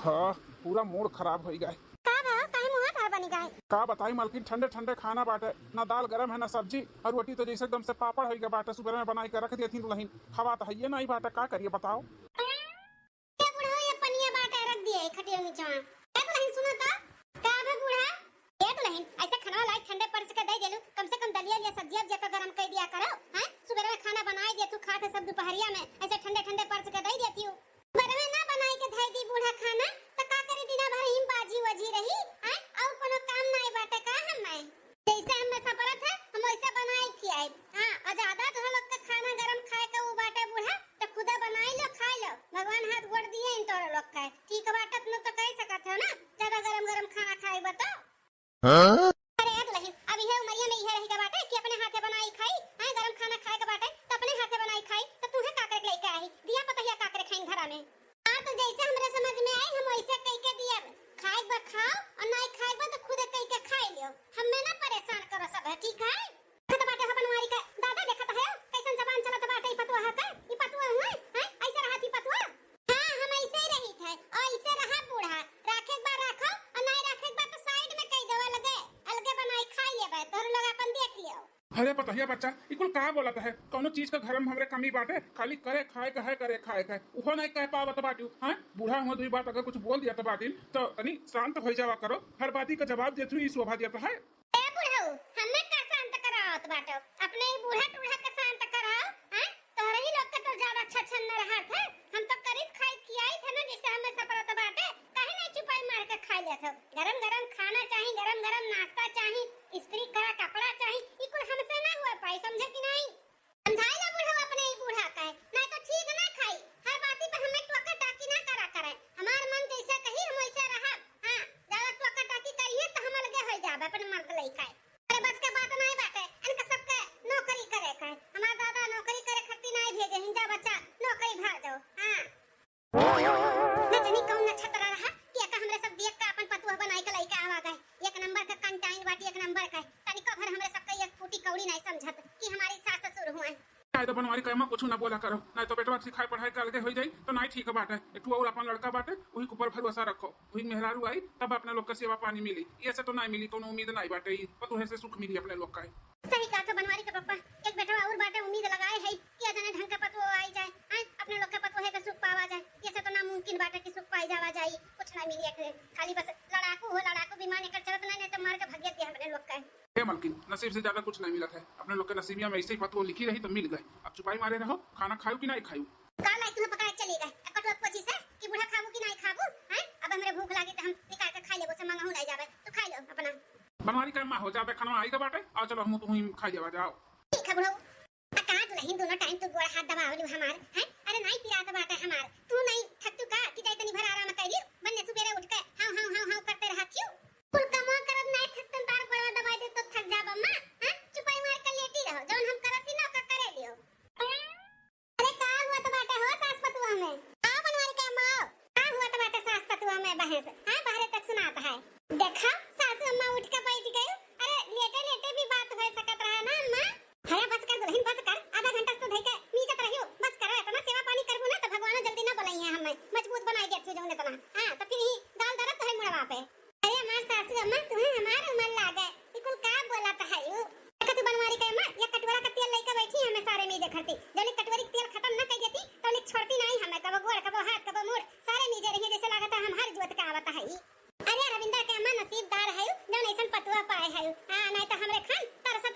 हाँ, पूरा मूड खराब हो गया। का बताई मालकिन, ठंडे ठंडे खाना बाटे, ना दाल गरम है ना सब्जी, और रोटी तो जैसे एकदम से पापड़ हो गया बाटे। सुबह में बनाई के रख दिए थी दुल्हन, खवा तो है नहीं बाटे, का करिए बताओ। दोपहरिया में ऐसे ठंडे ठंडे पर्स के दे देती हूँ। बरवे ना बनाई के धई दी बूढ़ा खाना तो का करे दिना भर हिम बाजी वजी रही हैं और कोनो काम नहीं बाटे का हम जैसे हमें सपरत है हम वैसे बनाई खियाई। हां और ज्यादा तो लोग का खाना गरम खाए के वो बाटे बूढ़ा तो खुदा बनाई लो खा लो, भगवान हाथ गोड़ दिए इन तोरे लोग का ठीक बाटे तुम तो कह सकत हो ना ज्यादा गरम गरम खाना खाए बता। हां अरे यार नहीं अब ये उमरिया में ये रही का बाटे कि अपने हाथे बनाई खाई हैं गरम खाना खाए के बाटे तो अपने हाथे बनाई खाई तो तू है का करे लेके आई दिया पता है का करे खाई घर में। हां तो जैसे हमरे समझ में आई हम वैसे कह के दिया खाए बा खाओ और नहीं खाए बा तो खुद कह के खाई लियो, हमें ना परेशान करो सब है ठीक है। देखत बाटे बनवारी का दादा देखत है कैसन जबान चलत बाटे ई पतवा है ई पतवा हुआ है ऐसे रहती पतवा। हां हम ऐसे ही रही थे और ऐसे रहा बूढ़ा राखे बार रखो और नहीं राखे बार तो साइड में कह देवा लगे अलगे बनाई खाई लेबे तोर लोग अपन देख लियो। अरे पतहिया बच्चा इकुल का बोलत है, कोनो चीज का घर में हमरे कमी बाटे, खाली करे खाए का है करे खाए का उहो नहीं कह पावत बाटू। हां बूढ़ा हुआ दुई बात अगर कुछ बोल दिया तो बाटिन तो तनी शांत हो जावा करो, हर बाती का जवाब देतु ई शोभा देता है। ए बूढ़ा हमें का शांत करावत बाटो अपने ही बूढ़ा टूढ़ा का शांत कराओ हैं तोरे ही लोग का तो ज्यादा अच्छा न रहा था हम तो करीब खाई खियाई थे ना जैसे हमें सपरत बाटे काहे नहीं चुपाई मार के खा लिया था। गरम गरम खाना चाहिए गरम गरम नाश्ता चाहिए इस्त्री करा कपड़ा चाहिए ई कुल हमसे ना हुआ पाई समझे कि नहीं। समझाई ला बूढ़ा अपने ही बूढ़ा का नहीं तो ठीक ना खाई हर बाती पे हमें टोका टाकी ना करा करे हमार मन जैसे कही हम वैसे रहा। हां ज्यादा टोका टाकी करिए तो हम अलगे हो जाबे अपन मन के लई खाए अरे बस के बात नहीं बाटे इनका सबके नौकरी करे का हमार दादा नौकरी करे खती नहीं भेजे हिंजा बच्चा नौकरी भाग जाओ। हां ना जनी कौन अच्छा तरह रहा कि का हमरे सब देख का अपन पतुआ बनाई के लई के आवा गए एक नंबर का कंटाइन बाटी एक नंबर का तनी का भर हमरे सबका एक फूटी कौड़ी नहीं समझत कि हमारी सास ससुर हुआ तो बनवारी का कुछ ना बोला करो, नहीं तो बेटवा सिखाई पढ़ाई कर अलगे हो जाई तो नहीं ठीक बाटे। एक और अपन लड़का बाटे वही ऊपर भरोसा रखो, वही मेहरारू आई तब अपने लोग का सेवा पानी मिली, ये से तो नहीं मिली कोनो उम्मीद नहीं बाटे पतुहे से सुख मिली अपने लोग का। सही कहा तो बनवारी का पप्पा एक बेटा और बाटे उम्मीद लगाए है कि जाने ढंग का पतुआ आई जाए हैं अपने लोग का पतुहे का सुख पावा जाए, ये से तो नामुमकिन बाटे कि सुख पाई जावा जाई कुछ नहीं मिली खाली बस लड़ाकू हो लड़ाकू विमान एक चलत नहीं तो मार के भाग दिया अपने लोग का। मलकिन नसीब से ज्यादा कुछ नहीं मिला है, अपने लोग के नसीबिया में ऐसे ही पतुआ लिखी रही तो मिल गए, अब चुपाई मारे रहो खाना खाओ कि नहीं खाओ। काल आई तुम्हें पकड़ चली गए कटवा पची से कि बूढ़ा खाबू कि नहीं खाबू हैं अब हमरे भूख लागी तो हम निकाल के खा लेबो से मंगाहू नहीं जावे तो खा लो अपना। बनवारी का मां हो जाबे खाना आई के बाटे आ चलो हम तुम खा जावा जाओ। ठीक है बूढ़ा कहां तो नहीं दोनों टाइम तो गोड़ हाथ दबावली हमार हैं अरे नहीं पिरात बाटे हमार तू नहीं थक तू का कि जाई तनी भर आराम करी बन्ने सुबेरे उठ के हां हां हां हां करते रहा क्यों कुल काम करत नहीं थकतन तार गोड़ दबाई दे तो थक जाब अम्मा हैं चुपाई मार के लेटी रहो जौन हम करत ना का करे लियो। अरे का हुआ तो बाटे हो सास पतुआ में आ बनवारी का मां का हुआ तो बाटे सास पतुआ में बहस हां बाहर तक सुनाता है देखा सासू अम्मा उठ के बैठ गई अरे लेटे लेटे भी बात हो सकत रहा ना अम्मा। अरे बस कर दुल्हन बस कर आधा घंटा तो धई के नीचे रहियो बस कर इतना सेवा पानी करबो ना तो भगवान जल्दी ना बोलाई है हमें मजबूत बनाई देत जौन इतना। हां तो फिर ही दाल दरत है मुड़वा पे अरे हमार सासू अम्मा तुम्हें हमार उमर लागे इकुल का बोलत है यू तू बनवारी का अम्मा ये कटोरा का तेल लेके बैठी हमें सारे मीजे खरती जल्दी कटोरी तेल खत्म ना कर देती तो लिख छोड़ती नहीं हमें कबो गोड़ कबो हाथ कबो मुड़ सारे मीजे रही जैसे लागत हम हर जोत का आवत है। अरे रविंद्र के अम्मा नसीबदार है जौन ऐसन पतुआ पाए है। हां नहीं तो हमरे खान तरसत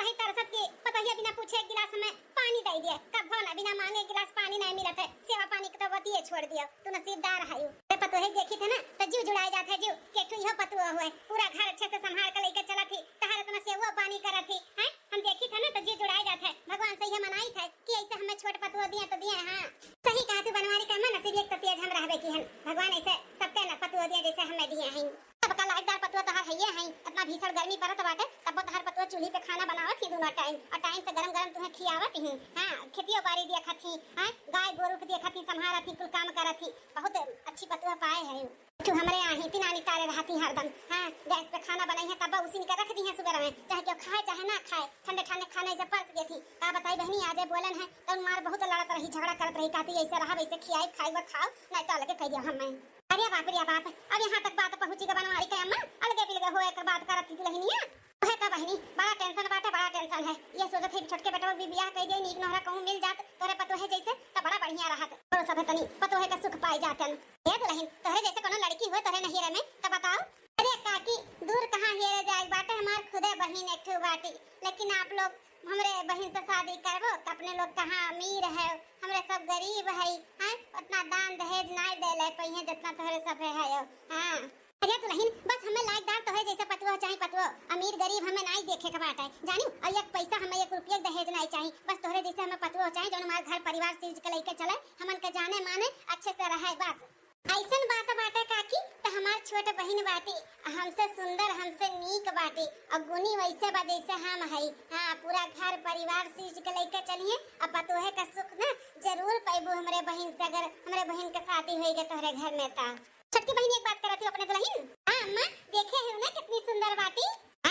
के पता ही बिना पूछे एक गिलास में पानी दे दिए कब ना बिना मांगे एक गिलास पानी नहीं मिलत है सेवा पानी तो बतिए छोड़ दिया तू नसीबदार है ये पतुहे देखी थे ना तो जीव जुड़ाई जात है जीव के तू यह पतुआ हुए पूरा घर अच्छे से संभाल के लेके चला थी तहार इतना सेवा पानी करत थी हैं हम देखी थे ना तो जीव जुड़ाई जात है भगवान से ये मनाई थे कि ऐसे हमें छोट पतुआ दिए तो दिए। हां सही कहा तू बनवारी का मन नसीब एक तो तेज हम रहबे की हन भगवान ऐसे सबके ना पतुआ दिए जैसे हमें दिए हैं अब का लाइटदार पतुआ तो हर है इतना भीषण गर्मी पड़त बाटे तब तो हर पतुआ चूल्ही पे खाना बनावत ही दोनों टाइम और टाइम से गरम गरम तुम्हें खियावत ही। हां खेतियो बाड़ी दिया खती हैं गाय गोरु के दिया खती संभारत ही कुल काम करत ही बहुत अच्छी पतुआ पाए है तू हमरे आही तीन आनी तारे रहती हरदम। हां गैस पे खाना बनाई है तब उसी निका रख दी है सुबह में चाहे क्यों खाए चाहे ना खाए ठंडे ठंडे खाने से परस गई थी का बताई बहनी आज बोलन है तो मार बहुत लड़त रही झगड़ा करत रही कहती ऐसे रहा वैसे खियाई खाई व खाओ नहीं तो अलग कह दिया हमें। अरे बाप रे बाप, अब यहाँ तक बात पहुंची के बनवारी के अम्मा अलगे पिलगे होए कर बात करत दुल्हनिया। ओहे का बहनी बड़ा टेंशन बाटे, बड़ा टेंशन है। ये सोचत है छोटके बेटा भी बियाह कई दे, नीक नहरा कहूं मिल जात तोरे पतो है जैसे त बड़ा बढ़िया रहत। और सब तनी पतो है का सुख पाई जातन। ए दुल्हन तोरे जैसे कोनो लड़की हो तोरे नहीं रे में त बताओ। अरे काकी दूर कहां हेरे जाए बाटे, हमार खुदे बहन एक ठो बाटी, लेकिन आप लोग हमरे बहन से शादी करबो त अपने लोग कहां अमीर है, हमरे सब गरीब है। हां उतना दान दहेज नहीं देले पहिए जितना तोरे सब है। हां अरे दुल्हन बस हमें लायकदार तो है जैसे पतवा चाहे पतवा, अमीर गरीब हमें नहीं देखे के बात है जानी। और एक पैसा हमें 1 रुपया दहेज नहीं चाहिए, बस तोरे जैसे हमें पतवा चाहे जो हमारे घर परिवार चीज के लेके चले, हमन के जाने माने अच्छे से रहे बस। ऐसन बात बाटे काकी तो हमार छोटे बहन बाटी हमसे सुंदर हमसे नीक बाटी और गुनी वैसे बा जैसे हम है। हां पूरा घर परिवार चीज के लेके चलिए अब पतोहे का सुख ना जरूर पाइबो हमरे बहन से, अगर हमरे बहन के शादी होई तोहरे घर में ता। छोटकी बहन एक बात करती अपने दुल्हन। हां अम्मा देखे हो ना कितनी सुंदर बाटी।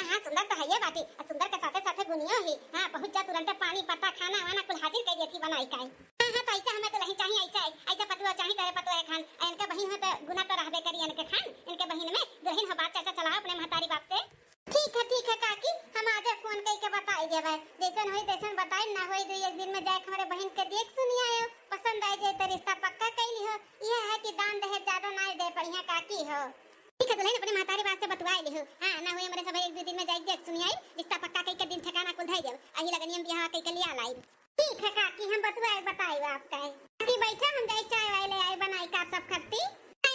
हां सुंदर तो है ये बाटी और सुंदर के साथे साथे गुनियो ही। हां पहुंच जा तुरंत पानी पत्ता खाना वाना कुल हाजिर कर देती बनाई काई। हां तो ऐसा हमें दुल्हन चाहिए, ऐसा पतवा चाहिए तेरे पतवा खान। इनके बहन है तो गुना तो रहबे करी इनके खान, इनके बहन में दुल्हन हो बात चर्चा चलाओ अपने महतारी बाप से। ठीक है काकी हम आज फोन करके बताई देबे, जैसन होई तैसन बताई, ना होई तो एक दिन में जाके हमारे बहन के देख सुनी आयो, पसंद आ जाए तो रिश्ता पक्का कैली हो। ये है कि दान दहेज ज्यादा ना दे बढ़िया काकी हो। ठीक है दुल्हन अपने महतारी बात से बतवाई ली हो। हां ना होई हमारे सब 1-2 दिन में जाके देख सुनी आई, रिश्ता पक्का कई के दिन ठिकाना कुल धई देब, अही लगनियम बियाह कई के लिया लाई। ठीक है काकी हम बताई आपका है। काकी बैठा हम जाई चाय वाले ले आए बनाई का सब खत्ती।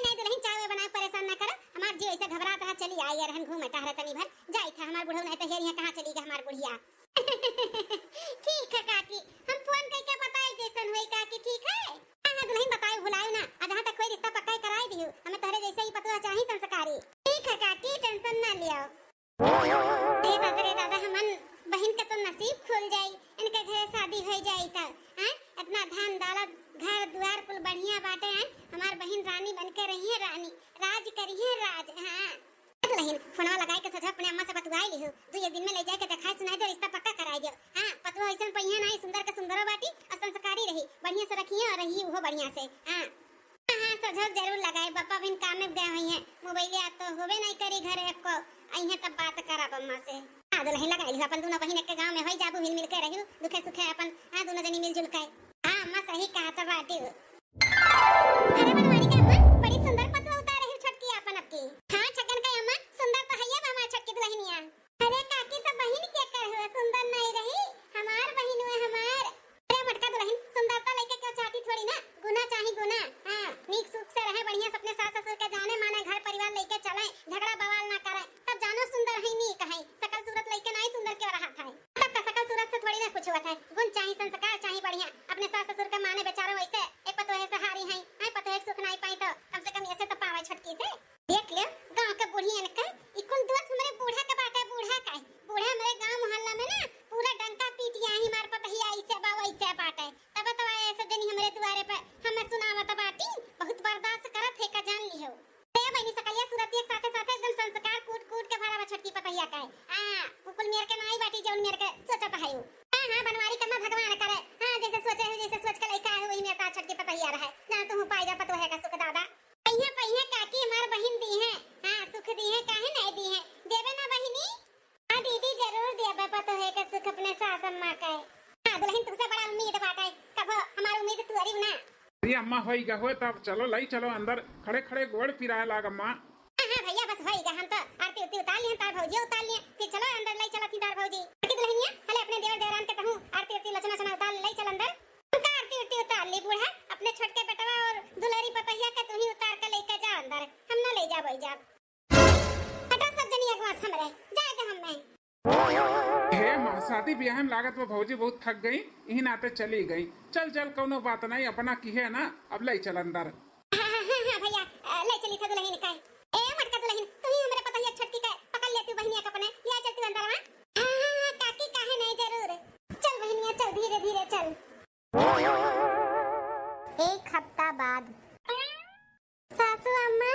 नहीं दुल्हन चाय बनाए परेशान ना करो, हमार जी ऐसे घबराता है चली आई रहन घूमे टहरे तनी भर जाई था हमार बुढ़ऊ नहीं तो हेर यहां कहां चली गई हमार बुढ़िया। ठीक है काकी हम फोन करके बताई जैसन होई काकी। ठीक है हां दुल्हन बताई भुलाओ ना, जहां तक कोई रिश्ता पक्का कराई दियो, हमें तोहरे जैसे ही पतवा चाहिए संस्कारी। ठीक है काकी टेंशन ना लियो। दादा हमन बहन के तो नसीब खुल जाई, इनके घर शादी हो जाई त हां इतना धन दौलत घर द्वार कुल बढ़िया बाटे हैं, हमार बहन रानी बनके रही है, रानी राज करी है राज। हां दुल्हन फोनवा लगाई के सोचा अपने अम्मा से बतवाई ली हो, 2 दिन में ले जाके दिखाई सुनाई दे रिश्ता पक्का कराई दो। हां पतवा ऐसन पहिया नहीं सुंदर के सुंदर बाटी और संस्कारी रही, बढ़िया से रखिए और रही वो बढ़िया से। हां हां सोझो जरूर लगाए, पापा बिन काम में गए हुई हैं, मोबाइल आ तो होबे नहीं करी घरे को अइहे तब बात करब अम्मा से। हां दुल्हन लगाई अपन दोनों बहन एक के गांव में होई जाबू मिल मिल के रहियो, दुखे सुखे अपन हां दोनों जनी मिलजुल के। हां अम्मा सही कहा तो बाटी। अरे बनवारी के अम्मा बड़ी सुंदर पतवा उतारे है छटकी अपन आपकी। हां छगन का अम्मा सुंदर तो है ये हमार छटकी दुल्हनिया। अरे काकी तो बहन के कर हो सुंदर नहीं रही, हमार बहन है हमार। अरे मटका दुल्हन सुंदरता लेके क्यों चाहती थोड़ी ना, गुना चाहिए गुना। हां नीक सुख से रहे बढ़िया, अपने सास ससुर के जाने माने घर परिवार लेके चले, झगड़ा बवाल ना करे, तब जानो सुंदर है नी कहीं सकल सूरत लेके नहीं सुंदर क्यों रहा था। तब का सकल सूरत से थोड़ी ना कुछ होता है, गुण चाहिए संस्कार चाहिए बढ़िया, अपने सास ससुर के माने बेचारे वैसे एक पतो है सहारी है, हां पतो है सुख नहीं पाई तो कम से कम ऐसे तो पावे छटकी से। देख ले गांव के बुढ़ियन का इकुल दोस्त हमरे बूढ़ा के बात है, बूढ़ा का बूढ़ा मेरे गांव मोहल्ला में ना पूरा डंका पीटिया ही मार पतहिया ऐसे बा वैसे बात है, तब तो ऐसे जनी हमरे दुआरे पे हमें सुनावत बाटी बहुत बर्दाश्त करत है का जान लियो। रे बहनी सकलिया सूरत एक साथे साथे एकदम संस्कार कूट कूट के भरा छटकी पतहिया का है। हां कुकुल मेर के नहीं बाटी जौन मेर के सोचत है। हां बनवारी कम्मा भगवान करे, हां जैसे सोचे हो जैसे सोच के लइका है वही में ता छटकी पतहिया रहे ना तू पाई जा पतो है का सुख दादा पहिया काकी हमार बहन दी है। हां सुख दी है काहे नहीं दी है, देबे ना बहनी। हां दीदी जरूर देबे पतो है का सुख अपने सास अम्मा का है। हां दुल्हन तुझसे बड़ा उम्मीद बात है, कब हमार उम्मीद तू अरी ना। अरे अम्मा होई गा हो तब चलो लाई चलो अंदर खड़े खड़े गोड़ पिराए लाग अम्मा। हां भैया बस होई गा, हम तो आरती उतार उतार लिए, तार भौजी उतार लिए, फिर चलो अंदर लाई चलती तार भौजी की दुल्हनिया हले अपने देवर देवरान के कहूं आरती लचना चना उतार लाई चल अंदर। हम का आरती उतार ली बूढ़ा अपने छोटके बेटवा और दुलारी पतहिया के तू ही उतार के लेके जा अंदर, हम ना ले जा भाई जा हटा सब जनी एक बात हमरे जाए जा हमें। हे मां शादी ब्याह में लागत वो भौजी बहुत थक गई, यही नाते चली गई। चल चल कोनो बात नहीं, अपना की है ना अब ले चल अंदर। हां भैया ले चली था दुल्हन का। ए मटका दुल्हन तू ही हमरे पतहिया छटकी का पकड़ लेती बहनिया के अपने ले चल तू अंदर। हां काकी काहे नहीं जरूर चल बहनिया चल धीरे धीरे चल। 1 हफ्ता बाद सासू अम्मा।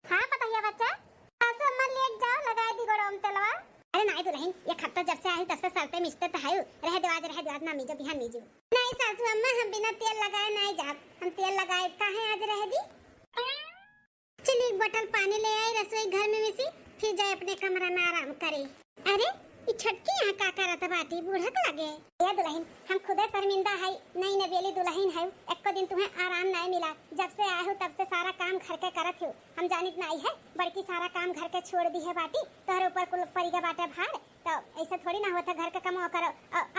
हां पतहिया बच्चा सासू अम्मा लेट जाओ लगाई दी गोड़ों में तेलवा। अरे नहीं दुल्हन ये खत्ता जब से आई तब से सरते मिचते तो है रह देवाज ना मीजो बिहान मीजो। नहीं सासू अम्मा हम बिना तेल लगाए नहीं जाब, हम तेल लगाए काहे आज रह दी। एक बोतल पानी ले आई रसोई घर में मिसी, फिर जाए अपने कमरा में आराम करे। अरे ये छटकी यहाँ का करत बाटी, बूढ़ा के लगे। ये दुल्हन हम खुदे शर्मिंदा है, नई नवेली दुल्हन है, एक दिन तुम्हें आराम नहीं मिला। जब से आए हो तब से सारा काम घर के करत हो, हम जानित नहीं है बड़की सारा काम घर के छोड़ दी है बाटी, तोहरे ऊपर कुल परिगा बाटे भार। तो ऐसा थोड़ी ना होता, घर का काम करो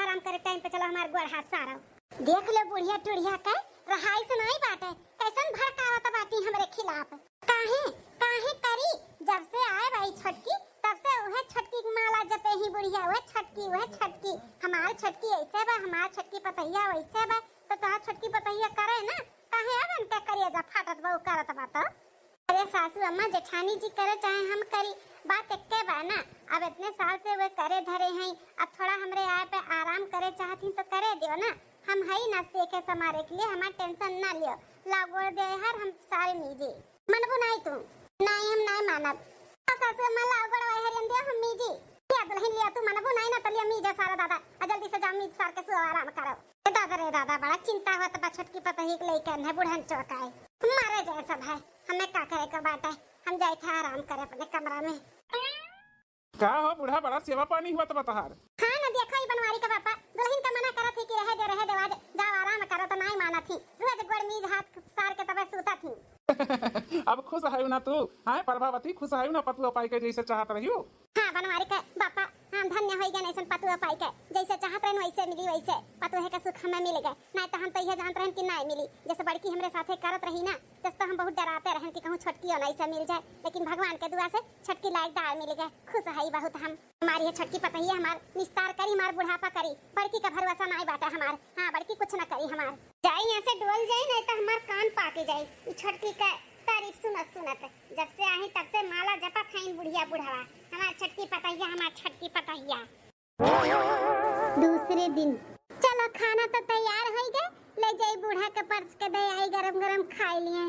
आराम करे टाइम पे, चलो हमारे गोड़ हाथ सारा देख लो बुढ़िया टुढ़िया के रहाई से नहीं बाटे, कैसन भड़कावत बाटी हमरे खिलाफ। काहे काहे करी, जब से आए भाई छटकी तब से वह छटकी की माला जपे ही बुढ़िया, वह छटकी हमार छटकी ऐसे बा, हमार छटकी पतैया वैसे बा, तो तोहार छटकी पतैया करे ना, काहे अब उनका करिए जा फाटत बा करत बा। तो अरे सासू अम्मा जेठानी जी करे चाहे हम करी, बात एक्के बा ना। अब इतने साल से वे करे धरे हैं, अब थोड़ा हमरे आए पे आराम करे चाहती तो करे दियो ना, हम है ना देखे समारे के लिए, हमार टेंशन ना लियो, लागोड़ दे हर हम सारे मीजे मनबो नहीं तू नहीं, हम नहीं मानब सासू अम्मा लागोड़ वाहे हरियन दियो हम मीजे या दुल्हन लिया, तू मनबो नहीं ना तलिया मीजे सारा दादा जल्दी से जा मीज सार के सो आराम करो। दादा रे दादा बड़ा चिंता होत बा, छटकी पतही के लेके न बुढ़न चौकाए मारे जाए सब है, हमें का करे का बात है, हम जाए थे आराम करे अपने कमरा में। का हो बूढ़ा, बड़ा सेवा पानी हुआ तो बताहार। हाँ ना देखो ही बनवारी का पापा दुल्हन का मना करत थी कि रहे दे आज जाओ आराम करो, तो नहीं माना थी, रोज गोड़ मीज हाथ सार के तबे सूता थी। अब खुश है ना तू, हाँ प्रभावती खुश है ना पतुआ पाई के जैसे चाहत रही हो। हाँ बनवारी का बापा हम धन्य हो गए नैसन पतुआ पाई के, जैसे चाहत रहे वैसे मिली, वैसे पतुआ का सुख हमें मिल गए, नहीं तो हम तो यह जानते रहे कि नहीं मिली। जैसे बड़की हमरे साथे करत रही ना, जैसे तो हम बहुत डराते रहे कि कहूँ छटकी और ऐसा मिल जाए, लेकिन भगवान के दुआ से छटकी लायक दाल मिल गए, खुश है बहुत हम। हमारी ये छटकी पतैया हमार निस्तार करी, हमार बुढ़ापा करी, बड़की का भरोसा नहीं बाटा हमार, हाँ बड़की कुछ न करी हमार, जाए यहाँ से डोल जाए नहीं तो हमार कान पाके जाए। छटकी का तारीफ सुनत जब से आई तब से माला जपत है बुढ़िया बुढ़ावा, हमार छटकी पतैया, हमार छटकी पतैया। दूसरे दिन चलो खाना तो तैयार हो गए, ले जाई बूढ़ा के पर्स के दे आई, गरम गरम खा लिए,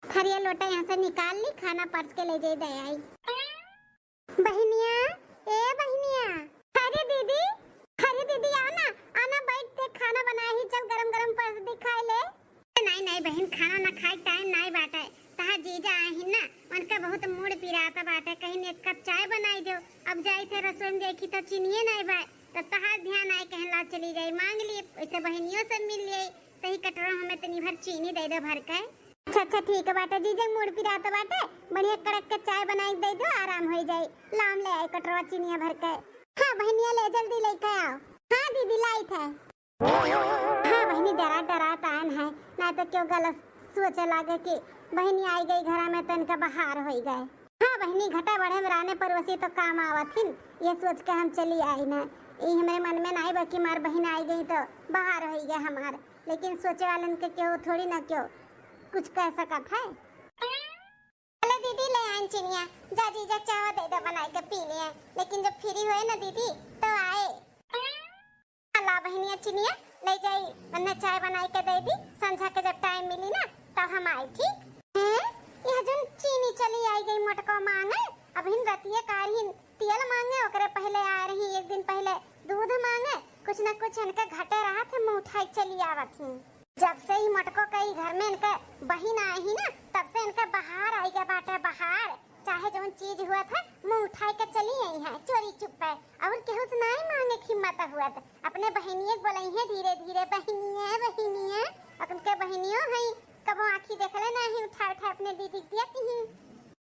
थरिया लोटा यहाँ से निकाल ली, खाना पर्स के ले जाई दे आई। बहनिया ए बहनिया, अरे दीदी आओ ना, आना बैठ के खाना बना ही, चल गरम गरम पर्स दिखाई ले। नहीं बहन खाना ना खाए टाइम नहीं बाटे, तहार जीजा आए ही ना, उनका बहुत मूड पिराता बाटे, कहीं एक कप चाय बनाई दो। अब जाई थे रसोई में देखी तो चीनिए नहीं बा, तो तहार ध्यान आए कहला चली जाई, मांग लिए वैसे बहनियों से मिल लिए, सही कटोरा हमें तनी भर चीनी दे दो भर के। अच्छा ठीक है बाटे, जीजा मूड पिराता बाटे, बढ़िया कड़क के चाय बनाई दे दो, आराम हो जाए, लाम ले आई कटोरा चीनिया भर के। हाँ बहनिया ले जल्दी लेके आओ। हाँ दीदी लाई थे। हाँ बहनी डरा तान है ना, तो क्यों गलत सोचे लागे कि बहनी आई गई घर में तो इनका बाहर हो गए। हाँ बहनी घटा बढ़े में रहने पड़ोसी तो काम आवथिन, ये सोच के हम चली आई ना, ये हमारे मन में नहीं बा कि मार बहन आई गई तो बाहर हो गया हमार, लेकिन सोचे वाले के क्यों थोड़ी ना क्यों कुछ कह सकत है। चले दीदी ले आए चिनिया, जा जीजा चाय दे दो बना के पी लिए, लेकिन जब फ्री हुए ना दीदी तो आए। ला बहनिया चिनिया ले जाई, मैंने चाय बनाई के दे दी, संझा के जब टाइम मिली ना तब हम आई। ठीक है यह जन चीनी चली आई गई मोटको मांगे, अब इन रतिये कारी तेल मांगे, ओकरे पहले आ रही एक दिन पहले दूध मांगे, कुछ न कुछ इनके घटे रहा थे, मुंह उठाई चली आवत ही। जब से ही मोटको कई घर में इनका बहिन आई ही ना, तब से इनका बाहर आई गया बाटे, बाहर चाहे जो चीज हुआ था मुंह उठाई के चली आई है चोरी चुप है, और केहू से नहीं मांगे हिम्मत हुआ था, अपने बहनिये बोलाई है धीरे धीरे, बहनिये अपन के बहनियों है, कबो आँखी देखले नहीं उठा अपने दीदी दिया ही।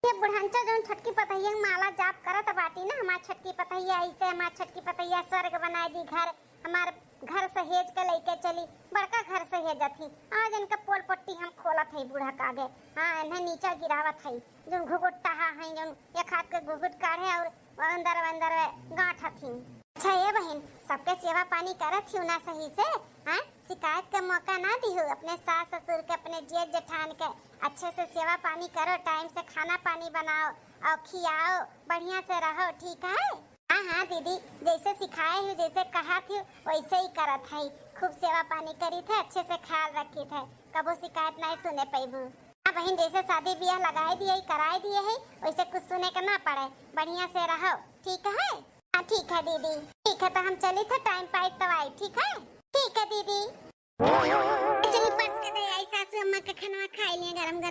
ये बुढ़ांचा जो छटकी पतैया माला जाप करत बाटी ना, हमार छटकी पतैया ऐसे, हमार छटकी पतैया स्वर्ग बनाए दी घर, हमार घर सहेज के लेके चली, बड़का घर सहेज थी, आज इनका पोल पट्टी हम खोलत है बूढ़ा के आगे, हाँ इन्हें नीचे गिरावत है, जो घुघुट टहा है, जो एक हाथ के घुघुट काढ़े और अंदर गांठ थी। अच्छा ये बहन सबके सेवा पानी करत थी ना सही से, हाँ शिकायत का मौका ना दी हो, अपने सास ससुर के, अपने जेठ जेठान के अच्छे से सेवा पानी करो, टाइम से खाना पानी बनाओ और खियाओ, बढ़िया से रहो, ठीक है। हाँ दीदी जैसे सिखाए हो, जैसे कहा थी वैसे ही करत है, खूब सेवा पानी करी थे, अच्छे से ख्याल रखी थे, कबो शिकायत नहीं सुने पैबू। हाँ बहन जैसे शादी ब्याह लगाए दिए कराए दिए है, वैसे कुछ सुने का ना पड़े, बढ़िया से रहो, ठीक है। हाँ ठीक है दीदी, ठीक है तो हम चले थे टाइम पाई तो आई, ठीक है। ठीक है दीदी चलिए पर्स के दे आई, सासू अम्मा का खाना खा लिए गरम गरम।